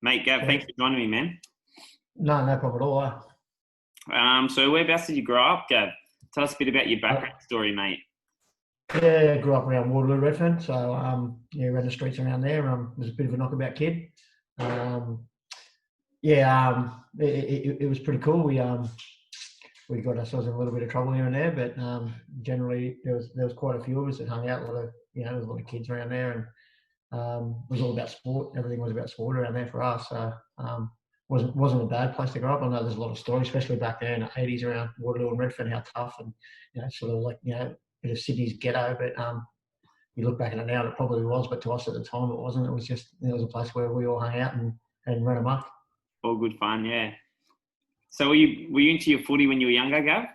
Mate, Gav, Yeah. thanks for joining me, man. No problem at all. So whereabouts did you grow up, Gav? Tell us a bit about your Uh, background story, mate. yeah, grew up around Waterloo, Redfern, so yeah, ran the streets around there. Was a bit of a knockabout kid. Um, yeah, it was pretty cool. We got ourselves in a little bit of trouble here and there, but generally there was quite a few of us that hung out. There was a lot of kids around there, and it was all about sport. Everything was about sport around there for us. So wasn't a bad place to grow up. I know there's a lot of stories, especially back there in the 80s around Waterloo and Redfern, how tough and sort of like a bit of Sydney's ghetto. But you look back at it now, it probably was, but to us at the time it wasn't. It was just it was a place where we all hung out and ran amok. All good fun, yeah. So were you into your footy when you were younger, Gav?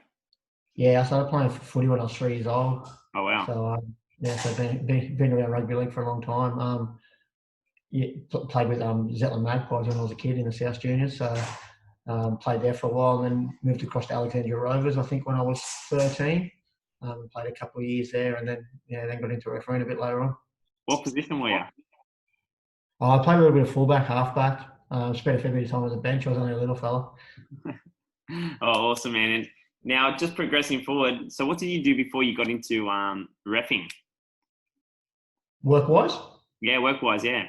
Yeah, I started playing footy when I was 3 years old. Oh wow. So yeah, so been around rugby league for a long time. Yeah, played with Zetland Magpies when I was a kid in the South Juniors. So played there for a while, and then moved across to Alexandria Rovers. I think when I was 13, played a couple of years there, and then got into refereeing a bit later on. What position were you? I played a little bit of fullback, halfback. Spent a fair bit of time on the bench. I was only a little fella. Oh, awesome, man. And now just progressing forward. So what did you do before you got into reffing? Work-wise? Yeah, work-wise, yeah.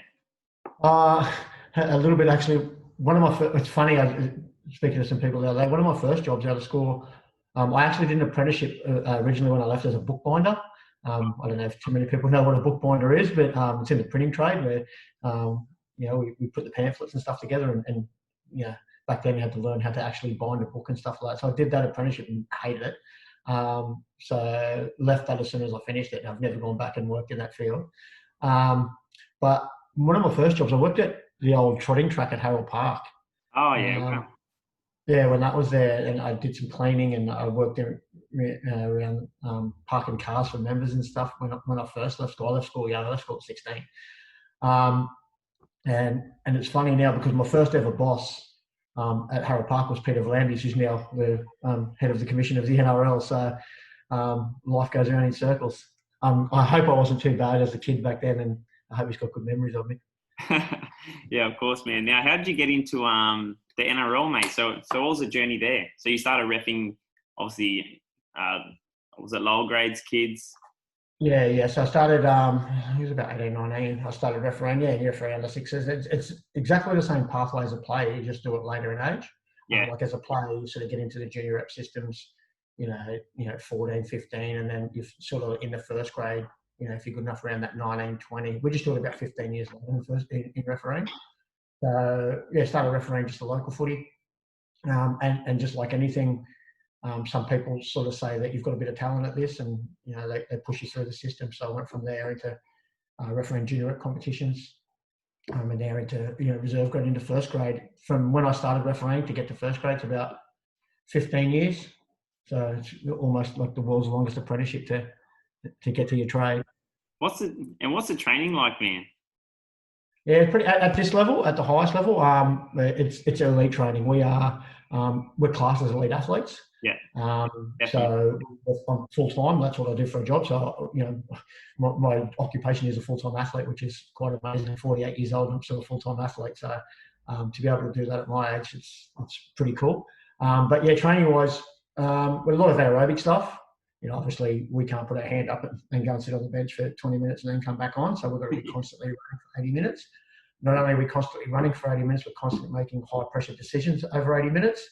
A little bit actually. One of my it's funny. Speaking to some people the other day, one of my first jobs out of school, I actually did an apprenticeship originally when I left as a bookbinder. I don't know if too many people know what a bookbinder is, but it's in the printing trade where we put the pamphlets and stuff together, and back then you had to learn how to actually bind a book and stuff like that. So I did that apprenticeship and hated it. So left that as soon as I finished it, and I've never gone back and worked in that field. But one of my first jobs, I worked at the old trotting track at Harold Park. Oh yeah, wow. Yeah, when that was there, and I did some cleaning, and I worked there around parking cars for members and stuff. When I first left school, I left school young. I left school at 16. And it's funny now because my first ever boss at Harold Park was Peter Vlandis, who's now the head of the commission of the NRL. So life goes around in circles. I hope I wasn't too bad as a kid back then, and I hope he's got good memories of me. Yeah, of course, man. Now, how did you get into the NRL, mate? So what was the journey there? So you started reffing, obviously, was it lower grades, kids? Yeah. So I started, he was about 18, 19. I started refereeing, year for under sixes. It's exactly the same pathway as a player. You just do it later in age. Yeah. Like as a player, you sort of get into the junior rep systems, 14, 15, and then you're sort of in the first grade, if you're good enough around that 19, 20. We just do it about 15 years later in refereeing. So, started refereeing just a local footy. And just like anything, some people sort of say that you've got a bit of talent at this, and they push you through the system. So I went from there into refereeing junior rep competitions, and now into reserve grade into first grade. From when I started refereeing to get to first grade, it's about 15 years. So it's almost like the world's longest apprenticeship to get to your trade. What's the training like, man? Yeah, pretty at this level, at the highest level, it's elite training. We're classed as elite athletes. Yeah. So I'm full time. That's what I do for a job. So my occupation is a full time athlete, which is quite amazing. I'm 48 years old and I'm still a full time athlete. So to be able to do that at my age, it's pretty cool. But yeah, training wise, with a lot of aerobic stuff. Obviously we can't put our hand up and go and sit on the bench for 20 minutes and then come back on. So we've got to be constantly running for 80 minutes. Not only are we constantly running for 80 minutes, we're constantly making high pressure decisions over 80 minutes.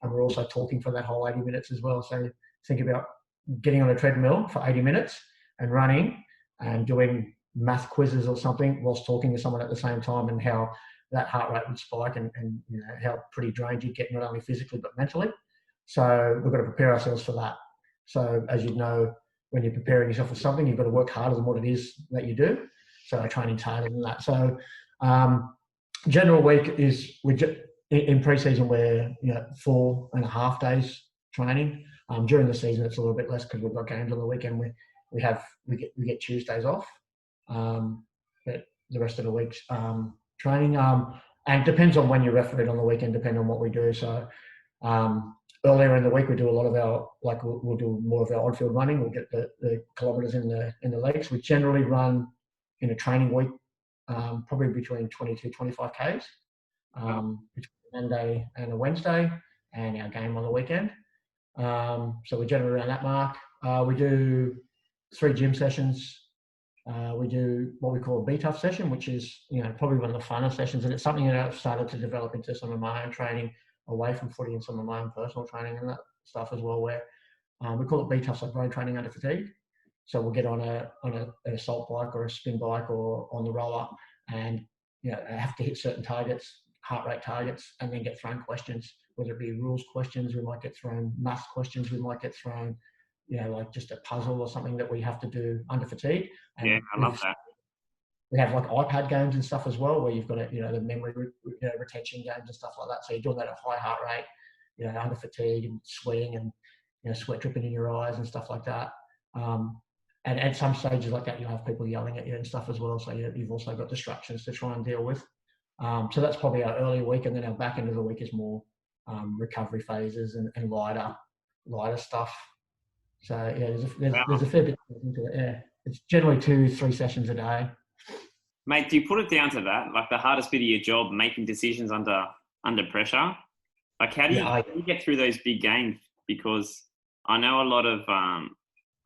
And we're also talking for that whole 80 minutes as well. So think about getting on a treadmill for 80 minutes and running and doing math quizzes or something whilst talking to someone at the same time, and how that heart rate would spike and how pretty drained you get, not only physically but mentally. So we've got to prepare ourselves for that. So as you know, when you're preparing yourself for something, you've got to work harder than what it is that you do. So training's harder than that. So general week is in pre-season we're 4.5 days training. During the season it's a little bit less because we've got games on the weekend. We get Tuesdays off, but the rest of the week's training. And it depends on when you're refereed on the weekend, depending on what we do. So earlier in the week we do a lot of our we'll do more of our on-field running. We'll get the kilometres in the legs. We generally run in a training week probably between 22, 25 Ks. between Monday and a Wednesday, and our game on the weekend. So we're generally around that mark. We do 3 gym sessions. We do what we call a B-Tough session, which is, probably one of the funnest sessions. And it's something that I've started to develop into some of my own training away from footy and some of my own personal training and that stuff as well, where we call it B-Tough, like road training under fatigue. So we'll get on an assault bike or a spin bike or on the roller and, have to hit certain targets, heart rate targets, and then get thrown questions, whether it be rules questions, we might get thrown maths questions, we might get thrown, like just a puzzle or something that we have to do under fatigue. And yeah, I love that. We have like iPad games and stuff as well, where you've got the memory retention games and stuff like that. So you're doing that at high heart rate, under fatigue and sweating and sweat dripping in your eyes and stuff like that. And at some stages like that, you'll have people yelling at you and stuff as well. So you've also got distractions to try and deal with. So that's probably our early week, and then our back end of the week is more recovery phases and lighter stuff. So there's a fair bit into it. Yeah, it's generally 2-3 sessions a day. Mate, do you put it down to that? Like the hardest bit of your job, making decisions under pressure? Like how do you get through those big games? Because I know a lot of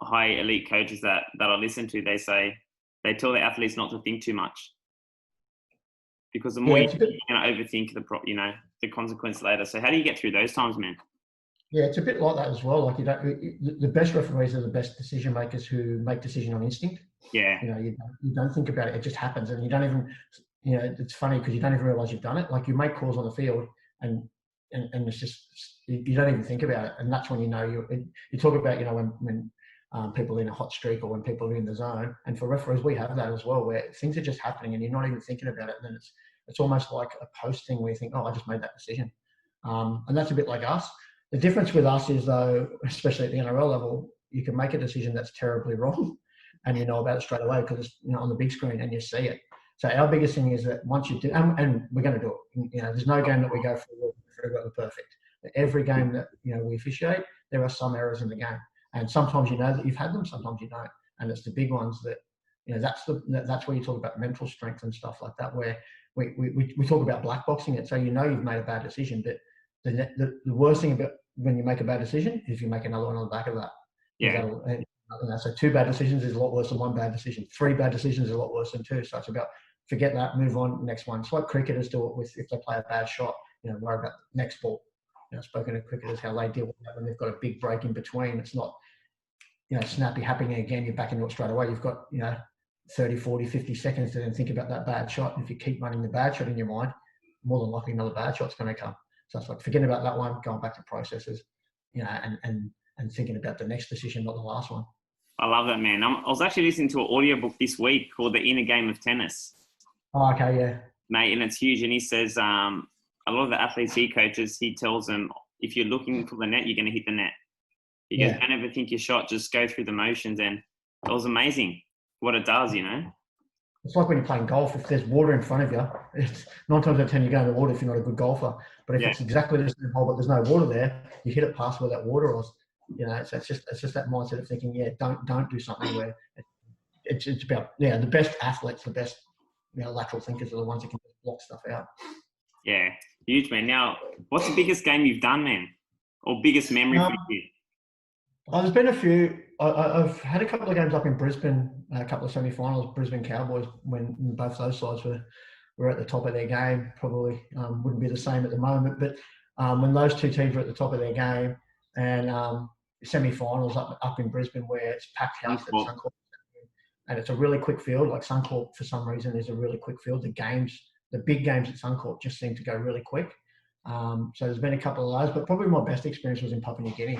high elite coaches that I listen to, they tell their athletes not to think too much. Because the more you're going to overthink the consequence later. So how do you get through those times, man? Yeah, it's a bit like that as well. Like the best referees are the best decision makers who make decision on instinct. Yeah. You don't think about it; it just happens, and you don't even. It's funny because you don't even realize you've done it. Like you make calls on the field, and it's just you don't even think about it, and that's when you talk about when people are in a hot streak or when people are in the zone. And for referees, we have that as well, where things are just happening and you're not even thinking about it. And then it's almost like a post thing where you think, oh, I just made that decision. And that's a bit like us. The difference with us is, though, especially at the NRL level, you can make a decision that's terribly wrong and you know about it straight away because it's on the big screen and you see it. So our biggest thing is that once you do, and we're going to do it, there's no game that we go for the perfect. Every game that we officiate, there are some errors in the game. And sometimes that you've had them, sometimes you don't. And it's the big ones that, that's where you talk about mental strength and stuff like that, where we talk about black boxing it. So you've made a bad decision, but the worst thing about when you make a bad decision is you make another one on the back of that. Yeah. So 2 bad decisions is a lot worse than 1 bad decision. 3 bad decisions is a lot worse than 2. So it's about forget that, move on, next one. It's like cricketers do it with if they play a bad shot, worry about the next ball. Spoken to cricketers, how they deal with that when they've got a big break in between. It's not, snappy happening again, you're back into it straight away. You've got, 30, 40, 50 seconds to then think about that bad shot. And if you keep running the bad shot in your mind, more than likely another bad shot's going to come. So it's like forgetting about that one, going back to processes, and thinking about the next decision, not the last one. I love that, man. I was actually listening to an audiobook this week called The Inner Game of Tennis. Oh, okay, yeah. Mate, and it's huge. And he says a lot of the athletes he coaches, he tells them, if you're looking for the net, you're going to hit the net. He goes, don't ever think your shot, just go through the motions. And it was amazing what it does, It's like when you're playing golf. If there's water in front of you, it's 9 times out of 10 you go in the water if you're not a good golfer. But if it's exactly the same hole but there's no water there, you hit it past where that water was. So it's just that mindset of thinking, don't do something where it's about the best athletes, the best lateral thinkers are the ones that can block stuff out. Yeah, huge, man. Now, what's the biggest game you've done, man, or biggest memory for you? There's been a few. I've had a couple of games up in Brisbane, a couple of semi-finals. Brisbane Cowboys, when both those sides were at the top of their game. Probably wouldn't be the same at the moment, but when those 2 teams were at the top of their game, and semi-finals up in Brisbane where it's packed house at Suncorp, and it's a really quick field. Like Suncorp, for some reason, is a really quick field. The big games at Suncorp just seem to go really quick. So there's been a couple of those, but probably my best experience was in Papua New Guinea.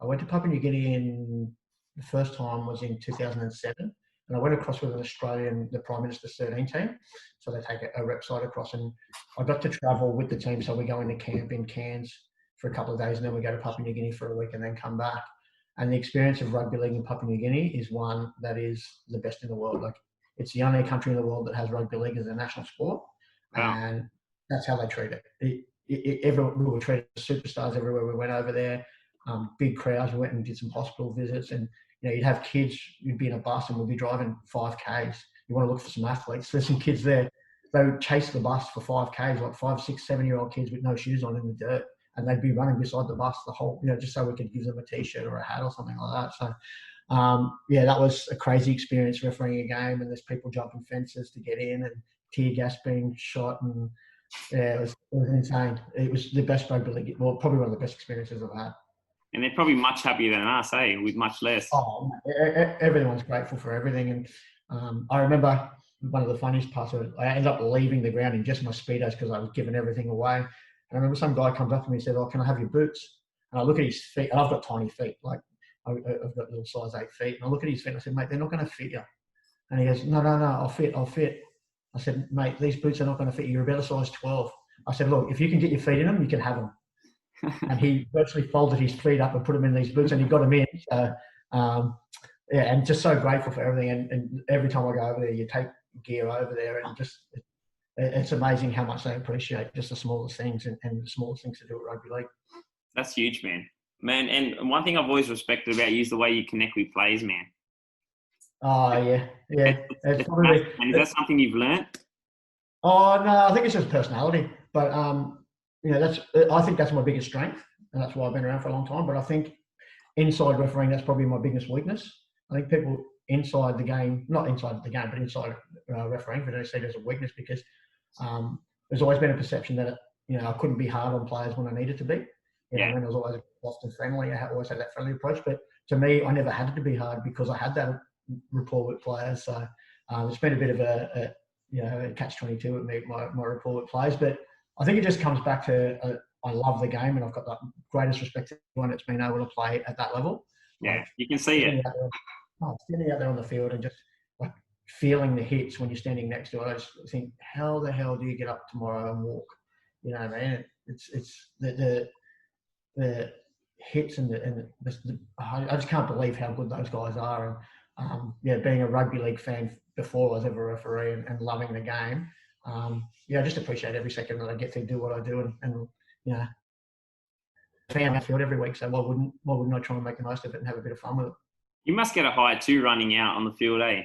I went to Papua New Guinea the first time was in 2007, and I went across with an Australian, the Prime Minister's 13 team. So they take a rep side across, and I got to travel with the team. So we go into camp in Cairns for a couple of days, and then we go to Papua New Guinea for a week and then come back. And the experience of rugby league in Papua New Guinea is one that is the best in the world. Like it's the only country in the world that has rugby league as a national sport, and that's how they treat it. We were treated as superstars everywhere we went over there. Big crowds. We went and did some hospital visits, and you'd have kids. You'd be in a bus and we'd be driving 5Ks. You want to look for some athletes. There's some kids there they would chase the bus for 5Ks, like 5, 6, 7-year-old kids with no shoes on in the dirt, and they'd be running beside the bus the whole, just so we could give them a T-shirt or a hat or something like that. So, that was a crazy experience refereeing a game, and there's people jumping fences to get in and tear gas being shot, and it was insane. It was the best rugby league, well, probably one of the best experiences I've had. And they're probably much happier than us, with much less. Oh, everyone's grateful for everything. And I remember one of the funniest parts of it, I ended up leaving the ground in just my Speedos because I was giving everything away. And I remember some guy comes up to me and said, "Oh, can I have your boots?" And I look at his feet, and I've got tiny feet, like I've got little size 8 feet. And I look at his feet and I said, "Mate, they're not going to fit you." And he goes, No, I'll fit. I said, "Mate, these boots are not going to fit you. You're about a size 12. I said, "Look, if you can get your feet in them, you can have them." And he virtually folded his feet up and put them in these boots, and he got them in. So, and just so grateful for everything. And every time I go over there, you take gear over there, and just it's amazing how much they appreciate just the smallest things and the smallest things to do at rugby league. That's huge, man. And one thing I've always respected about you is the way you connect with players, man. Oh, yeah. It's probably, and is that something you've learnt? Oh, no, I think it's just personality. But, I think that's my biggest strength, and that's why I've been around for a long time. But I think inside refereeing, that's probably my biggest weakness. I think people inside the game, not inside the game, but inside refereeing, they see it as a weakness because there's always been a perception that, I couldn't be hard on players when I needed to be. I was always often friendly. I always had that friendly approach. But to me, I never had to be hard because I had that rapport with players. So it's been a bit of a catch-22 with me, my rapport with players. But I think it just comes back to I love the game, and I've got the greatest respect to anyone that's been able to play at that level. Yeah, you can see it. Standing out there on the field and just like feeling the hits when you're standing next to it. I just think, how the hell do you get up tomorrow and walk? You know what I mean? It's the hits and I just can't believe how good those guys are. And being a rugby league fan before I was ever a referee and loving the game, I just appreciate every second that I get to do what I do and fan on the field every week. So why wouldn't I try and make the most of it and have a bit of fun with it? You must get a high too running out on the field, eh?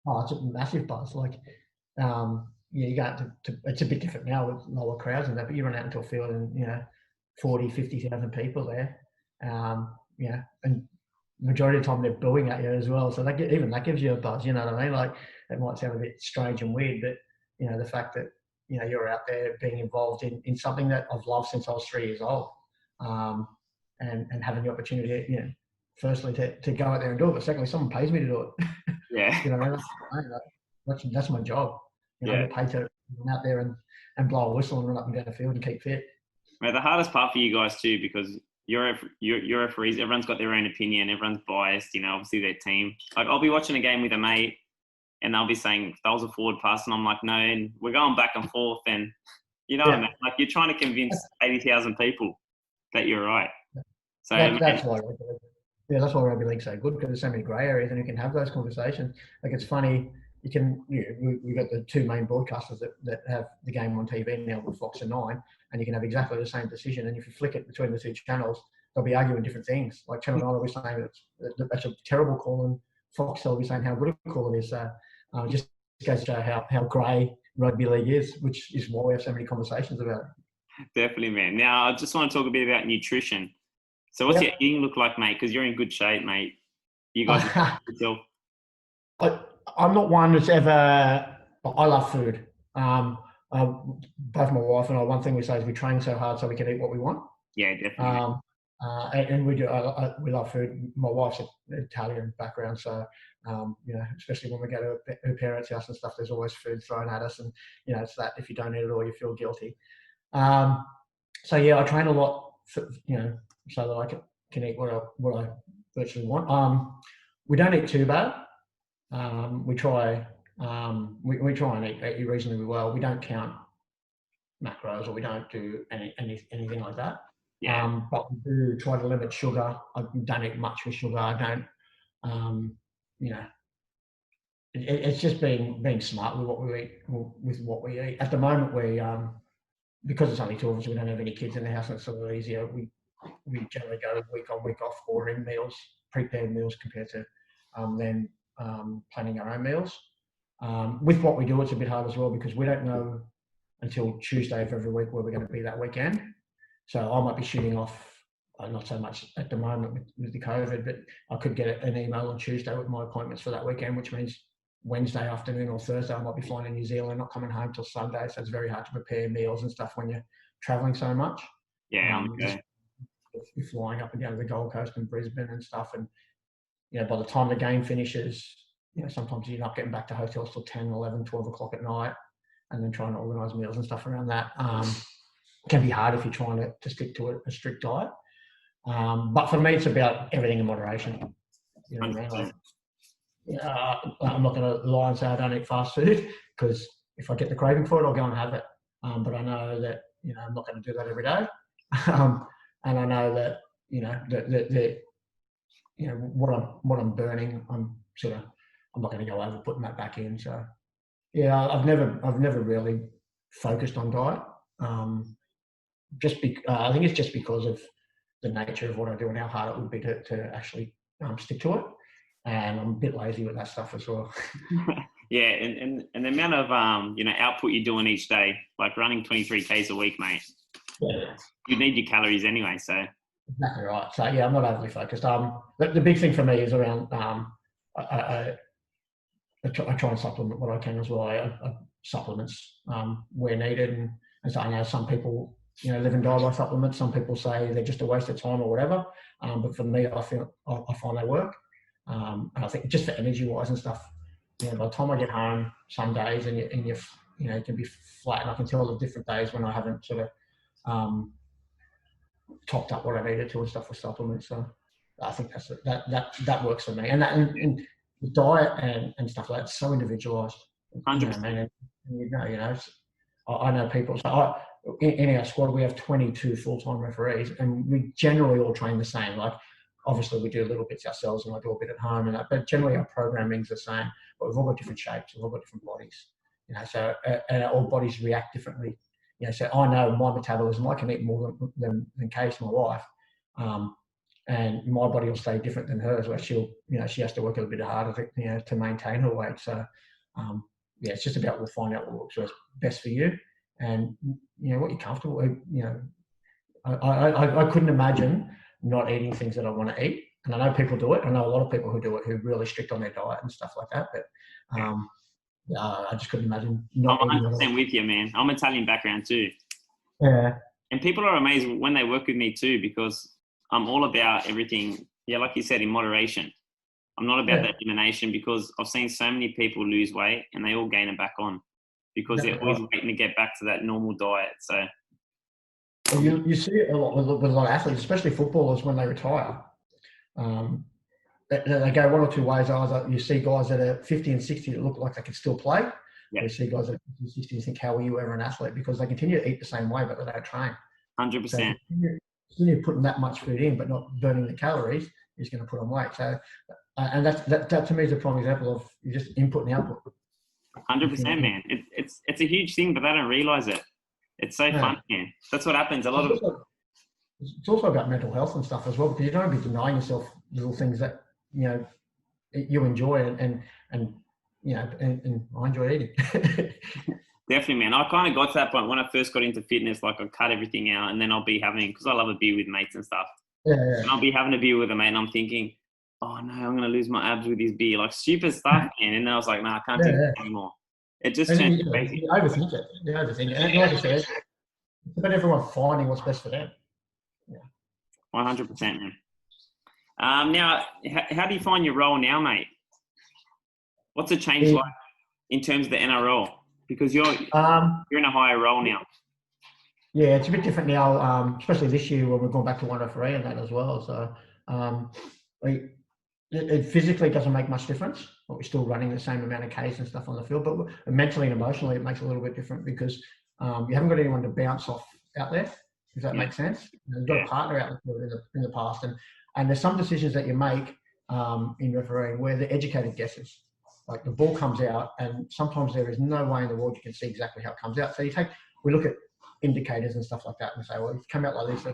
Oh, it's a massive buzz. Like, you go out to it's a bit different now with lower crowds and that, but you run out into a field and 40, 50,000 people there. And majority of the time they're booing at you as well. So that gives you a buzz. You know what I mean? Like, it might sound a bit strange and weird, but the fact that you're out there being involved in something that I've loved since I was 3 years old, and having the opportunity, firstly to go out there and do it, but secondly, someone pays me to do it. Yeah. That's my job. I get paid to run out there and blow a whistle and run up and down the field and keep fit. Mate, the hardest part for you guys too, because you're referees, everyone's got their own opinion, everyone's biased, obviously their team. Like, I'll be watching a game with a mate and they'll be saying, that was a forward pass, and I'm like, no, and we're going back and forth, and what I mean? Like, you're trying to convince 80,000 people that you're right. So that's why rugby league's so good, because there's so many grey areas and you can have those conversations. Like, it's funny, we've got the two main broadcasters that have the game on TV now with Fox and 9, and you can have exactly the same decision, and if you flick it between the two channels, they'll be arguing different things. Like, Channel 9 will be saying that's a terrible call, and Fox will be saying how good a call it is. Just goes to show how grey rugby league is, which is why we have so many conversations about it. Definitely, man. Now, I just want to talk a bit about nutrition. So what's your eating look like, mate? Because you're in good shape, mate. You guys yourself. I'm not one that's ever... I love food. Both my wife and I, one thing we say is we train so hard so we can eat what we want. Yeah, definitely. And we do. We love food. My wife's an Italian background, so especially when we go to her parents' house and stuff, there's always food thrown at us, and it's that if you don't eat it all, you feel guilty. So I train a lot, so that I can eat what I virtually want. We don't eat too bad. We try. We try and eat reasonably well. We don't count macros, or we don't do anything like that. Yeah. But we do try to limit sugar. I don't eat much with sugar. I don't, it's just being smart with what we eat. At the moment, we because it's only two of us, we don't have any kids in the house, and it's a little easier. We generally go week on, week off, ordering meals, prepared meals, compared to then planning our own meals. With what we do, it's a bit hard as well because we don't know until Tuesday of every week where we're going to be that weekend. So I might be shooting off, not so much at the moment with the COVID, but I could get an email on Tuesday with my appointments for that weekend, which means Wednesday afternoon or Thursday I might be flying to New Zealand, not coming home till Sunday. So it's very hard to prepare meals and stuff when you're traveling so much. Yeah, okay. You're flying up and down to the Gold Coast and Brisbane and stuff, and by the time the game finishes, sometimes you're not getting back to hotels till 10, 11, 12 o'clock at night, and then trying to organise meals and stuff around that. It can be hard if you're trying to stick to a strict diet. But for me, it's about everything in moderation. You know what I mean? I'm not going to lie and say I don't eat fast food, because if I get the craving for it, I'll go and have it. But I know that I'm not going to do that every day, and I know that what I'm burning, I'm not going to go over putting that back in. So yeah, I've never really focused on diet. I think it's just because of the nature of what I do and how hard it would be to actually stick to it. And I'm a bit lazy with that stuff as well. Yeah, and the amount of output you're doing each day, like running 23 Ks a week, mate. Yeah. You need your calories anyway, so. Exactly right. So yeah, I'm not overly focused. The big thing for me is around I try and supplement what I can as well. I supplements where needed, and so I know some people live and die by supplements. Some people say they're just a waste of time or whatever. But for me, I find they work. And I think just for energy wise and stuff, by the time I get home, some days and you can be flat, and I can tell the different days when I haven't sort of topped up what I needed to and stuff with supplements. So I think that works for me. And the diet and stuff like that's so individualised. 100%. I know people. So in our squad we have 22 full-time referees, and we generally all train the same. Like, obviously we do little bits ourselves, and I do a bit at home, but generally our programming's the same. But we've all got different shapes, we've all got different bodies. So and all bodies react differently. So I know my metabolism, I can eat more than Case, my wife, and my body will stay different than hers, where she has to work a little bit harder to maintain her weight. So it's just about, we'll find out what works best for you, and what you're comfortable with. I couldn't imagine not eating things that I want to eat, and I know people do it. I know a lot of people who do it, who are really strict on their diet and stuff like that. But I just couldn't imagine not I'm eating. 100% with you, man. I'm Italian background too. Yeah. And people are amazed when they work with me too, because I'm all about everything. Yeah, like you said, in moderation. I'm not about that elimination, because I've seen so many people lose weight and they all gain it back on because they're always waiting to get back to that normal diet. So well, you see it a lot with a lot of athletes, especially footballers, when they retire. They go one or two ways. You see guys that are 50 and 60 that look like they can still play. Yeah. You see guys that are 50 and 60 and think, how were you ever an athlete? Because they continue to eat the same way, but they don't train. 100%. So you're putting that much food in, but not burning the calories, is going to put on weight. So, and that to me is a prime example of you just input and output. 100%, man. It's a huge thing, but they don't realize it. It's so fun, man. That's what happens. It's also about mental health and stuff as well, because you don't be denying yourself little things that you enjoy, and I enjoy eating. Definitely, man. I kind of got to that point when I first got into fitness. Like, I cut everything out, and then I'll be having, because I love a beer with mates and stuff. Yeah. And I'll be having a beer with a mate, and I'm thinking, oh no, I'm gonna lose my abs with this beer, like stupid stuff, man. And then I was like, I can't do this anymore. It just turned crazy. You overthink it. And like I said, it's about everyone finding what's best for them. Yeah. 100%, man. Now, how do you find your role now, mate? What's the change like in terms of the NRL? Because you're in a higher role now. Yeah, it's a bit different now, especially this year when we've gone back to one referee and that as well. So it physically doesn't make much difference, but we're still running the same amount of Ks and stuff on the field. But mentally and emotionally, it makes it a little bit different, because you haven't got anyone to bounce off out there, if that makes sense. You've got a partner out there in the past, and there's some decisions that you make in refereeing where they're educated guesses. Like, the ball comes out, and sometimes there is no way in the world you can see exactly how it comes out. So we look at indicators and stuff like that and say, well, it's come out like this.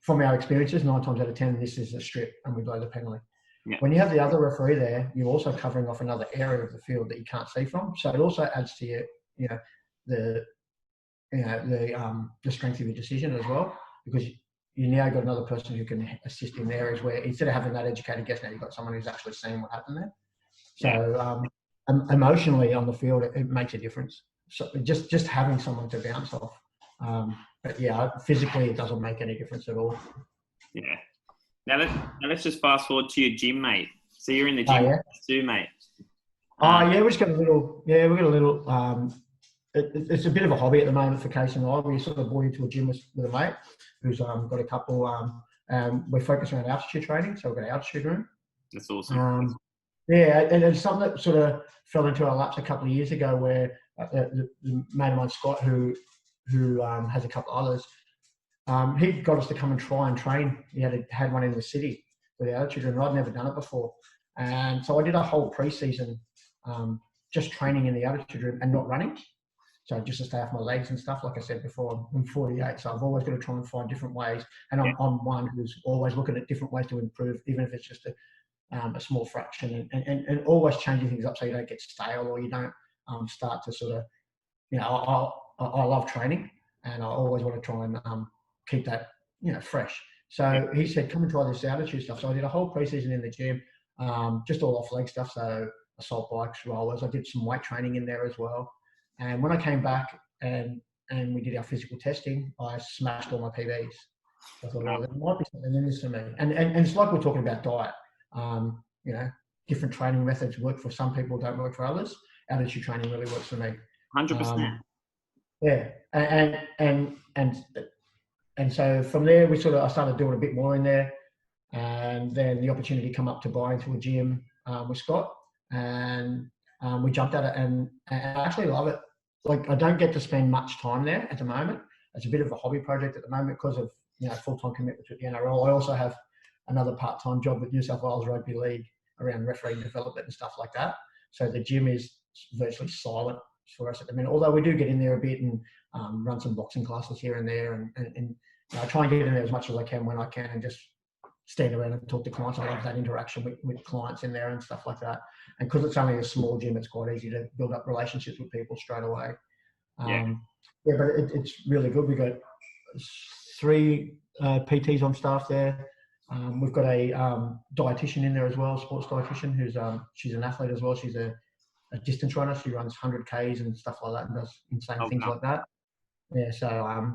From our experiences, 9 times out of 10, this is a strip, and we blow the penalty. Yeah. When you have the other referee there, you're also covering off another area of the field that you can't see from. So it also adds to your, the the strength of your decision as well, because you now got another person who can assist in areas where instead of having that educated guess, now you've got someone who's actually seeing what happened there. So emotionally on the field, it makes a difference. So just having someone to bounce off. But yeah, physically it doesn't make any difference at all. Yeah. Now let's just fast forward to your gym, mate. So you're in the gym too, mate. Yeah, we got a little. It's a bit of a hobby at the moment for Case and I. We sort of brought into a gym with a mate who's got a couple. We're focused around altitude training, so we've got an altitude room. That's awesome. Yeah, and it's something that sort of fell into our laps a couple of years ago, where the mate of mine, Scott, who has a couple of others, he got us to come and try and train. He had one in the city for the altitude room. I'd never done it before, and so I did a whole pre-season just training in the altitude room and not running. So just to stay off my legs and stuff. Like I said before, I'm 48, so I've always got to try and find different ways. And I'm one who's always looking at different ways to improve, even if it's just a small fraction, and always changing things up so you don't get stale or you don't start to sort of, I love training and I always want to try and keep that, fresh. So he said, come and try this altitude stuff. So I did a whole pre-season in the gym, just all off leg stuff. So assault bikes, rollers. I did some weight training in there as well. And when I came back and we did our physical testing, I smashed all my PBs. I thought, well, there might be something in this for me. And it's like we're talking about diet. Different training methods work for some people, don't work for others. Altitude training really works for me. 100%. Yeah, and so from there I started doing a bit more in there, and then the opportunity come up to buy into a gym with Scott, and we jumped at it, and I actually love it. Like, I don't get to spend much time there at the moment. It's a bit of a hobby project at the moment because of full-time commitment to the NRL. I also have another part-time job with New South Wales Rugby League around refereeing development and stuff like that. So the gym is virtually silent for us at the minute. Although we do get in there a bit and run some boxing classes here and there, and I try and get in there as much as I can when I can, and just stand around and talk to clients. I love that interaction with clients in there and stuff like that. And because it's only a small gym, it's quite easy to build up relationships with people straight away. But it's really good. We've got 3 PTs on staff there. We've got a dietitian in there as well, sports dietitian, who's she's an athlete as well. She's a distance runner. She runs 100Ks and stuff like that and does insane things like that. Yeah, so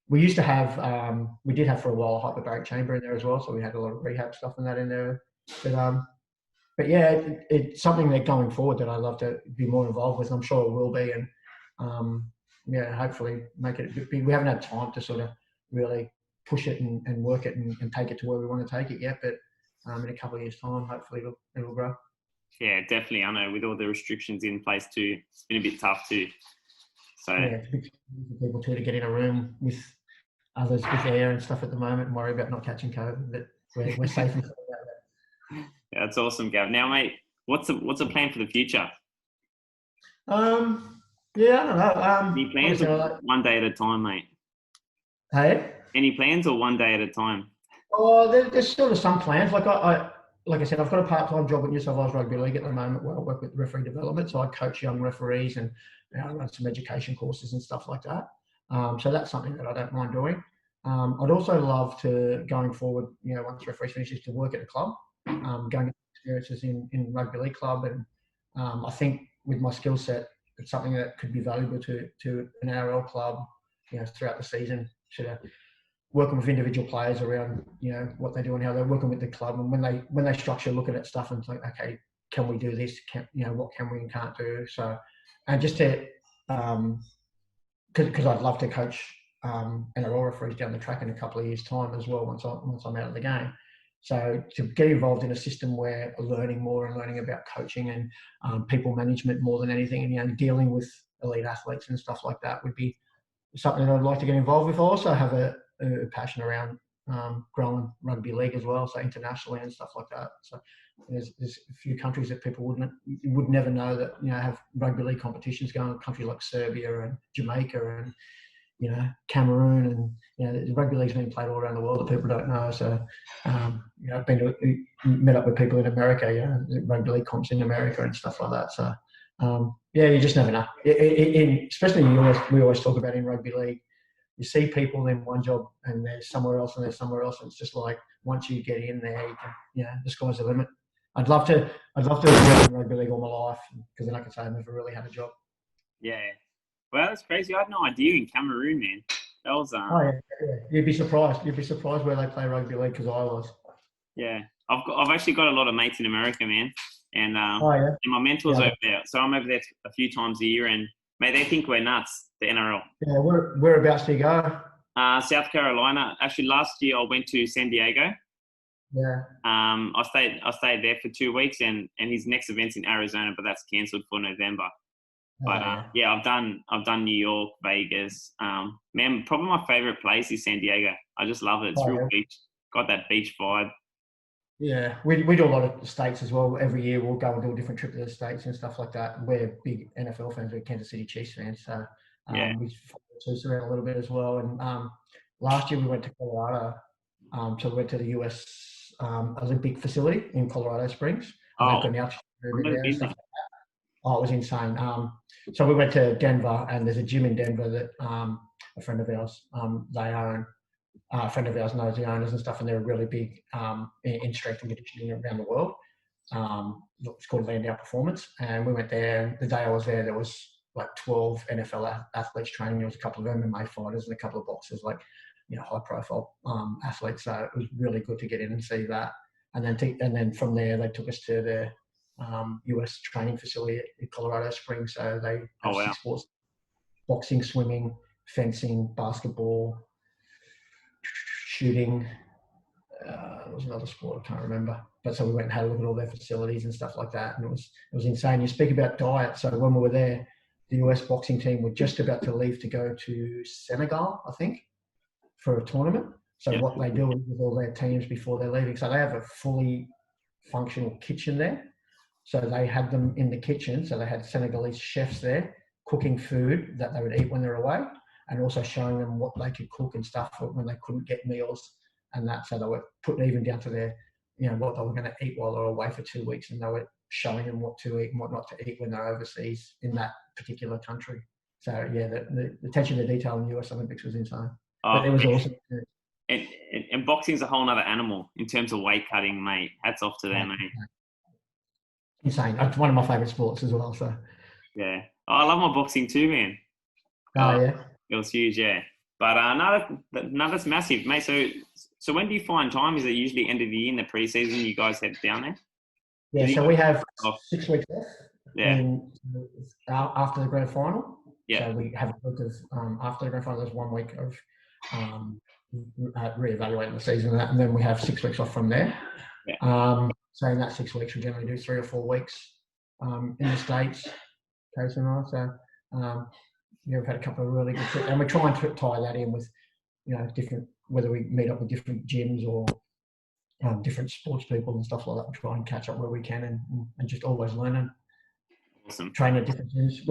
we used to have, we did have for a while a hyperbaric chamber in there as well, so we had a lot of rehab stuff and that in there. But yeah, it's something that going forward that I'd love to be more involved with. I'm sure it will be, and hopefully make it a bit big. We haven't had time to sort of really push it and work it and take it to where we want to take it yet, but in a couple of years' time, hopefully it'll grow. Yeah, definitely. I know with all the restrictions in place too, it's been a bit tough too. So it's a big for people too to get in a room with others with air and stuff at the moment and worry about not catching COVID. But we're safe and stuff about that. Yeah, that's awesome, Gav. Now, mate, what's the plan for the future? I don't know. Any plans or one day at a time, mate? Hey? Any plans or one day at a time? Oh, there's sort of some plans. Like I said, I've got a part-time job at New South Wales Rugby League at the moment where I work with referee development. So I coach young referees and run some education courses and stuff like that. So that's something that I don't mind doing. I'd also love to, going forward, once referees finishes, to work at a club, going experiences in rugby league club. And I think with my skill set, it's something that could be valuable to an NRL club, throughout the season. Working with individual players around, what they do and how they're working with the club, and when they structure, looking at stuff and think, okay, can we do this? What can we and can't do? So, and just to, because I'd love to coach NRL referees down the track in a couple of years' time as well. Once I'm out of the game, so to get involved in a system where learning more and learning about coaching and people management more than anything, and dealing with elite athletes and stuff like that would be something that I'd like to get involved with. I also have a passion around growing rugby league as well, so internationally and stuff like that. So there's a few countries that people would never know that have rugby league competitions going. A country like Serbia and Jamaica, and Cameroon, and the rugby league's being played all around the world that people don't know. So I've met up with people in America, rugby league comps in America and stuff like that. So you just never know. Especially in the US, we always talk about in rugby league, you see people in one job and they're somewhere else and they're somewhere else, and it's just like once you get in there, the sky's the limit. I'd love to have worked in rugby league all my life, because then I could say I never really had a job. Yeah. Well, that's crazy. I had no idea in Cameroon, man. That was. Oh yeah. You'd be surprised. You'd be surprised where they play rugby league, because I was. Yeah, I've actually got a lot of mates in America, man, and and my mentors over there. So I'm over there a few times a year, and mate, they think we're nuts. The NRL. Yeah, whereabouts do you go? South Carolina. Actually, last year I went to San Diego. Yeah. I stayed there for 2 weeks, and his next event's in Arizona, but that's cancelled for November. But I've done New York, Vegas. Man, probably my favorite place is San Diego. I just love it. It's real beach. Got that beach vibe. Yeah, we do a lot of states as well. Every year we'll go and do a different trip to the states and stuff like that. We're big NFL fans. We're Kansas City Chiefs fans, so we follow the Chiefs around a little bit as well. And last year we went to Colorado. So we went to the US Olympic facility in Colorado Springs. Oh, got an altitude there and stuff like that. Oh, it was insane. So we went to Denver, and there's a gym in Denver that a friend of ours they own. A friend of ours knows the owners and stuff, and they're really big in strength and conditioning around the world. It's called Landau Performance, and we went there. And the day I was there was like 12 NFL athletes training. There was a couple of MMA fighters and a couple of boxers, like high-profile athletes. So it was really good to get in and see that. And then from there, they took us to the US training facility in Colorado Springs. So they have 6 sports: boxing, swimming, fencing, basketball, shooting. There was another sport I can't remember. But so we went and had a look at all their facilities and stuff like that, and it was insane. You speak about diet. So when we were there, the US boxing team were just about to leave to go to Senegal, I think, for a tournament. So what they do with all their teams before they're leaving, so they have a fully functional kitchen there. So they had them in the kitchen. So they had Senegalese chefs there cooking food that they would eat when they're away, and also showing them what they could cook and stuff when they couldn't get meals and that. So they were putting even down to their, what they were going to eat while they were away for 2 weeks, and they were showing them what to eat and what not to eat when they're overseas in that particular country. So yeah, the attention to detail in the US Olympics was insane. But it was awesome. And boxing's a whole other animal in terms of weight cutting, mate. Hats off to them, mate. Insane. It's one of my favourite sports as well. So yeah, I love my boxing too, man. Yeah. It was huge, yeah. But no, that's massive, mate. So when do you find time? Is it usually end of the year in the pre-season? You guys head down there? Yeah, so we have 6 weeks off. Yeah. After the grand final. Yeah. So we have a week of after the grand final. There's 1 week of reevaluating the season, and then we have 6 weeks off from there. Yeah. So in that 6 weeks, we generally do 3 or 4 weeks in the States, Case and I. So we've had a couple of really good trips, and we try and tie that in with different, whether we meet up with different gyms or different sports people and stuff like that. We try and catch up where we can, and just always learning. Awesome. Train at different gyms.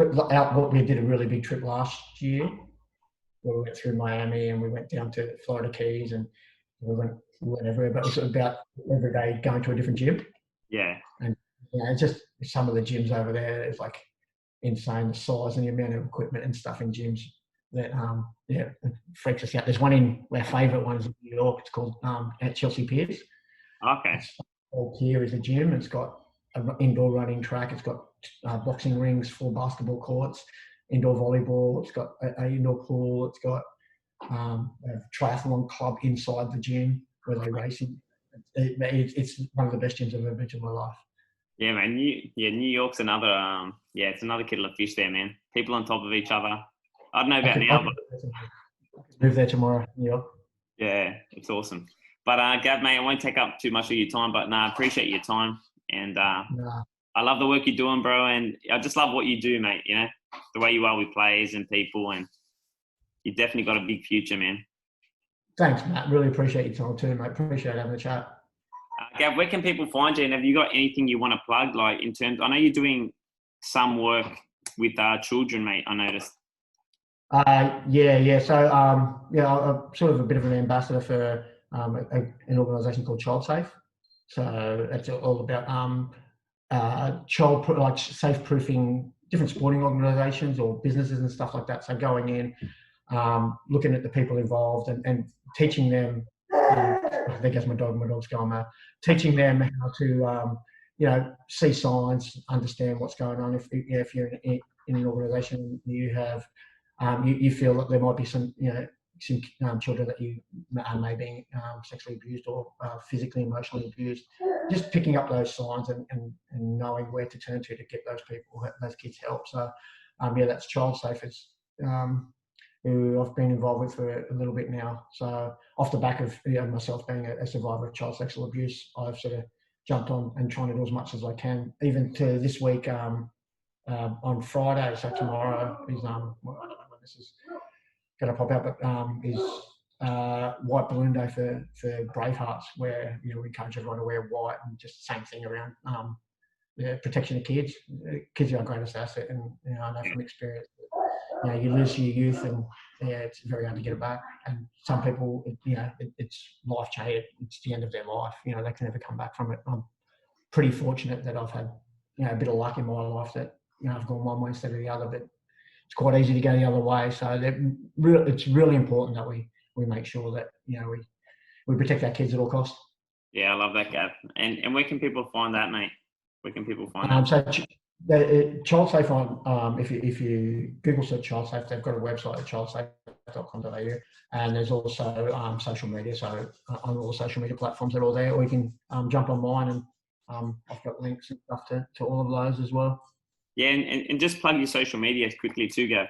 We did a really big trip last year where we went through Miami and we went down to Florida Keys, and we went everywhere. But it was about every day going to a different gym. Yeah. And it's just some of the gyms over there. It's like insane, the size and the amount of equipment and stuff in gyms that it freaks us out. There's one in our favourite one is in New York. It's called at Chelsea Piers. Okay. Old Pier is a gym. It's got an indoor running track. It's got boxing rings, 4 basketball courts, indoor volleyball. It's got an indoor pool. It's got a triathlon club inside the gym where they race in. It's one of the best gyms I've ever been to in my life. Yeah, man. New York's another. It's another kettle of fish there, man. People on top of each other. I don't know about now, but move there tomorrow, New York. Yeah, it's awesome. But Gav, mate, I won't take up too much of your time, but I appreciate your time, and I love the work you're doing, bro, and I just love what you do, mate. The way you are with players and people, and you definitely got a big future, man. Thanks, Matt. Really appreciate your time too, mate. Appreciate having a chat. Gav, where can people find you? And have you got anything you want to plug? Like I know you're doing some work with children, mate. I noticed. Yeah. So, I'm sort of a bit of an ambassador for an organisation called Child Safe. So it's all about like safe proofing different sporting organisations or businesses and stuff like that. So going in, looking at the people involved and teaching them. There goes my dog. My dog's going mad. Teaching them how to, see signs, understand what's going on. If you're in an organisation, you have, you feel that there might be some children that you may be sexually abused or physically, emotionally abused. Just picking up those signs and knowing where to turn to get those kids help. So, that's Child Safe. Who I've been involved with for a little bit now. So off the back of myself being a survivor of child sexual abuse, I've sort of jumped on and trying to do as much as I can. Even to this week, on Friday, so tomorrow is I don't know when this is going to pop out, but is White Balloon Day for Bravehearts, where we encourage everyone to wear white, and just the same thing around the protection of kids. Kids are our greatest asset, and I know from experience that, you lose your youth, and it's very hard to get it back. And some people, it's life changing. It's the end of their life. They can never come back from it. I'm pretty fortunate that I've had a bit of luck in my life that I've gone one way instead of the other, but it's quite easy to go the other way. So it's really important that we make sure that we protect our kids at all costs. Yeah, I love that, Gav. And where can people find that, mate? Where can people find that? So Child Safe on if you Google search Child Safe, they've got a website at childsafe.com.au, and there's also social media. So on all the social media platforms, they're all there, or you can jump online and I've got links and stuff to all of those as well. Yeah, and just plug your social media quickly too, Gav.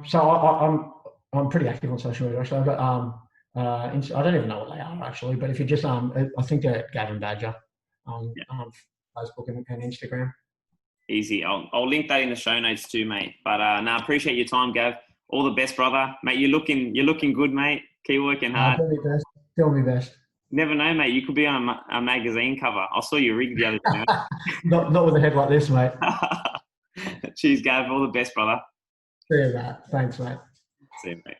So I'm pretty active on social media. Actually, I've got I don't even know what they are actually, but if you just I think they're Gavin Badger on Facebook and Instagram. Easy. I'll link that in the show notes too, mate. But I appreciate your time, Gav. All the best, brother, mate. You're looking good, mate. Keep working hard. Do my best. Never know, mate. You could be on a magazine cover. I saw your rig the other day. not with a head like this, mate. Cheers, Gav. All the best, brother. See you, mate. Thanks, mate. See you, mate.